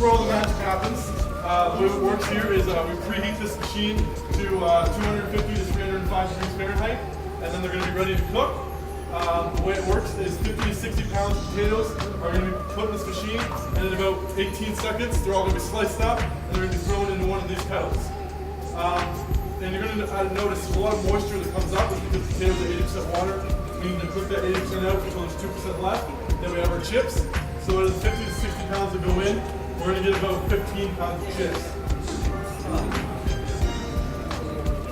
where all the magic happens. The way it works here is we preheat this machine to 250 to 305 degrees Fahrenheit, and then they're going to be ready to cook. The way it works is 50 to 60 pounds of potatoes are going to be put in this machine, and in about 18 seconds they're all going to be sliced up and they're going to be thrown into one of these kettles. And you're going to notice there's a lot of moisture that comes up. It's because the potatoes are 80% water. We need to cook that 80% out until there's 2% left. Then we have our chips. So out of the 50 to 60 pounds that go in, we're going to get about 15 pounds of chips.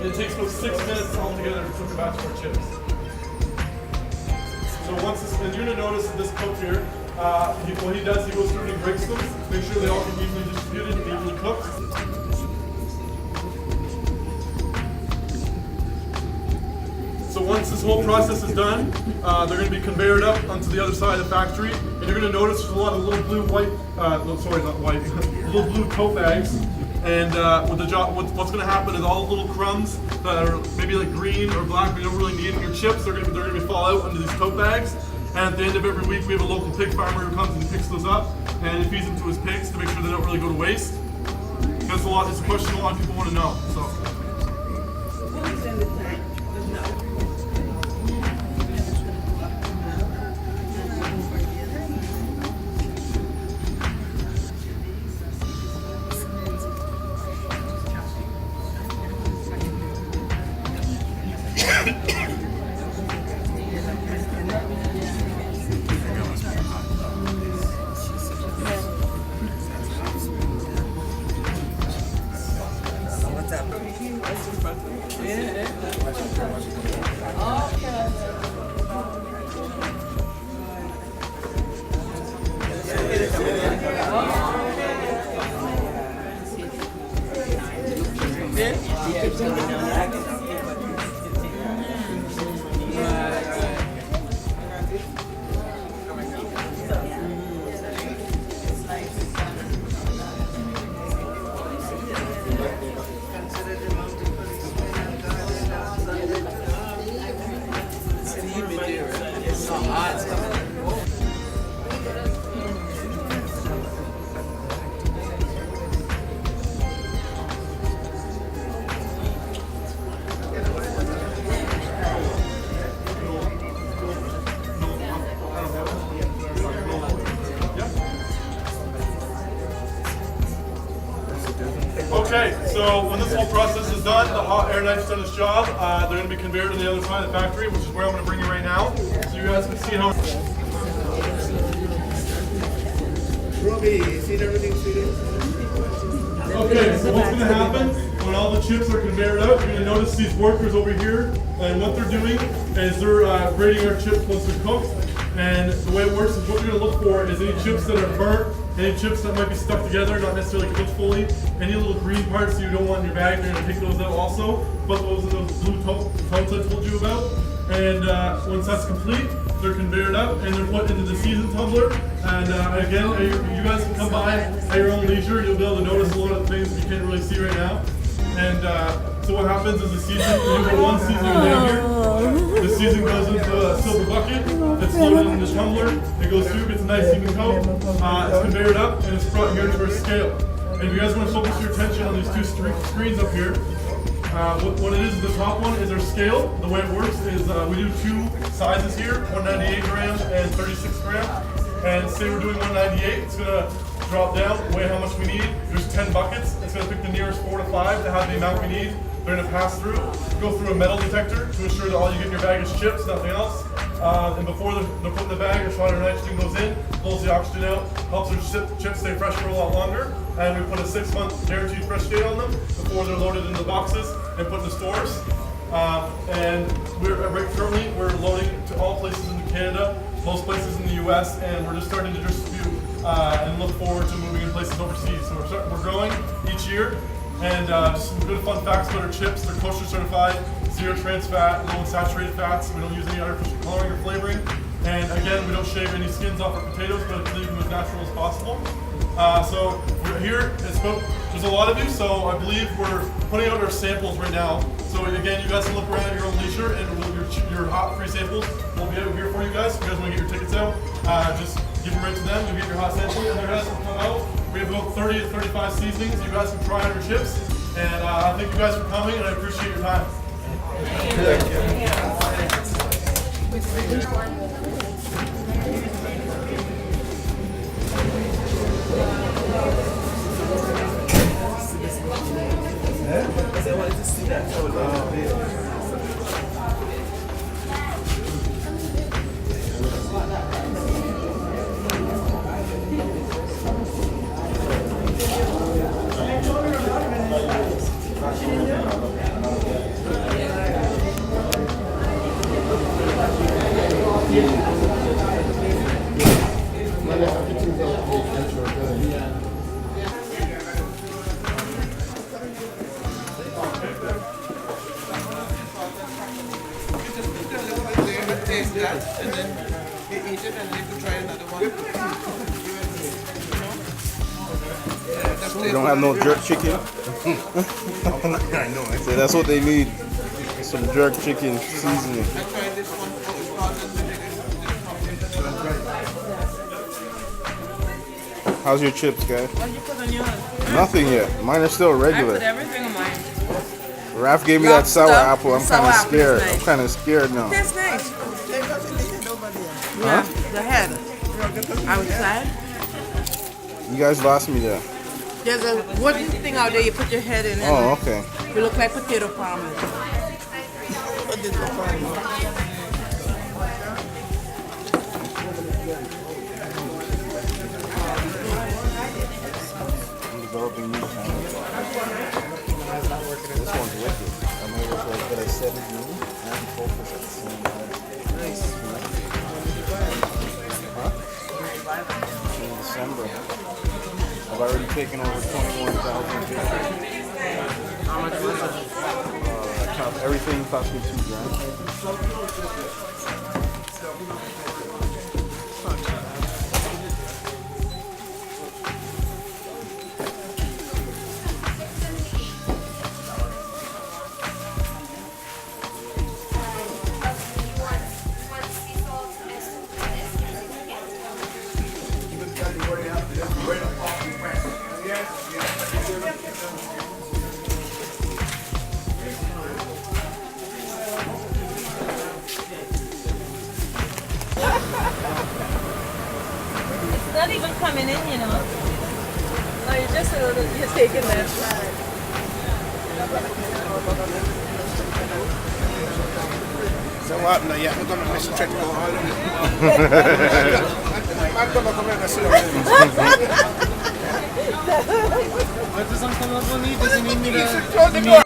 It takes about 6 minutes altogether to cook a batch of our chips. So once this, and you're going to notice that this cook here, what he does, he goes through and he breaks them, make sure they all can be evenly distributed and evenly cooked. So once this whole process is done, they're going to be conveyored up onto the other side of the factory, and you're going to notice there's a lot of little blue little blue tote bags. And what's going to happen is all the little crumbs that are maybe like green or black, we don't really need in your chips, they're going to fall out under these tote bags. And at the end of every week, we have a local pig farmer who comes and picks those up and he feeds them to his pigs to make sure they don't really go to waste. It's a question a lot of people want to know. So. Okay, so when this whole process is done, the hot air knife's done its job. They're going to be conveyed to the other side of the factory, which is where I'm going to bring you right now, so you guys can see how. Robbie, seen everything sweetie? Okay, so what's going to happen when all the chips are conveyed out? You're going to notice these workers over here, and what they're doing is they're grading our chips once they're cooked. And the way it works is what you're going to look for is any chips that are burnt, any chips that might be stuck together, not necessarily cooked fully, any little green parts that you don't want in your bag, you're going to take those out also. Put those in those blue totes I told you about. And once that's complete, they're conveyed up and they're put into the season tumbler. And again, you guys can come by at your own leisure. You'll be able to notice a lot of things you can't really see right now. And so what happens is the season, you get one seasoning bag here. The season goes into a silver bucket. It's loaded in the tumbler. It goes through, gets a nice even coat. It's conveyed up and it's brought here to our scale. And if you guys want to focus your attention on these two screens up here, what it is, the top one is our scale. The way it works is we do two sizes here, 198 grams and 36 grams. And say we're doing 198, it's going to drop down, weigh how much we need. There's 10 buckets. It's going to pick the nearest 4 to 5 to have the amount we need. They're going to pass through, go through a metal detector to ensure that all you get in your bag is chips, nothing else. And before they're put in the bag, a shot of nitrogen goes in, pulls the oxygen out, helps their chips stay fresh for a lot longer. And we put a 6-month guaranteed fresh date on them before they're loaded into the boxes and put in the stores. And currently we're loading to all places in Canada, most places in the US, and we're just starting to distribute and look forward to moving in places overseas. So we're growing each year. And just some good fun facts about our chips. They're kosher certified, zero trans fat, low in saturated fats. We don't use any artificial coloring or flavoring. And again, we don't shave any skins off our potatoes, but leave them as natural as possible. So we're here, there's a lot of you, so I believe we're putting out our samples right now. So again, you guys can look around at your own leisure, and your hot free samples will be out here for you guys. If you guys want to get your tickets out, just give them right to them, you'll get your hot samples, and you guys will come out. We have about 30 to 35 seasonings. You guys can try on your chips. And I thank you guys for coming, and I appreciate your time. Taste that, and then you eat it, and you can try another one. They don't have no jerk chicken. I know. So that's what they need. Some jerk chicken seasoning. I tried this one. How's your chips, guys? What you put on yours? Nothing yet. Mine are still I put regular. everything on mine. Raph gave me that sour Lobster. apple. I'm Sour kind of apple is scared. nice. I'm kind of scared now. That's nice. Huh? The head. Outside. You guys lost me there. There's a wooden thing out there. You put your head in. Oh, okay. You look like potato farmers. I'm developing new channels. This one's wicked. I'm able to get a 7 zoom and focus at the same time. Nice. Huh? In December. I've already taken over 21,000 pictures. How much was it? Everything cost me $2 grand. It's not even coming in, you know. No, you're just you're taking that side. So what? No, yeah, we're going to miss the trick. I'm going to come in and sit down. What does Uncle Lobo need? Does he need me to... Close the door.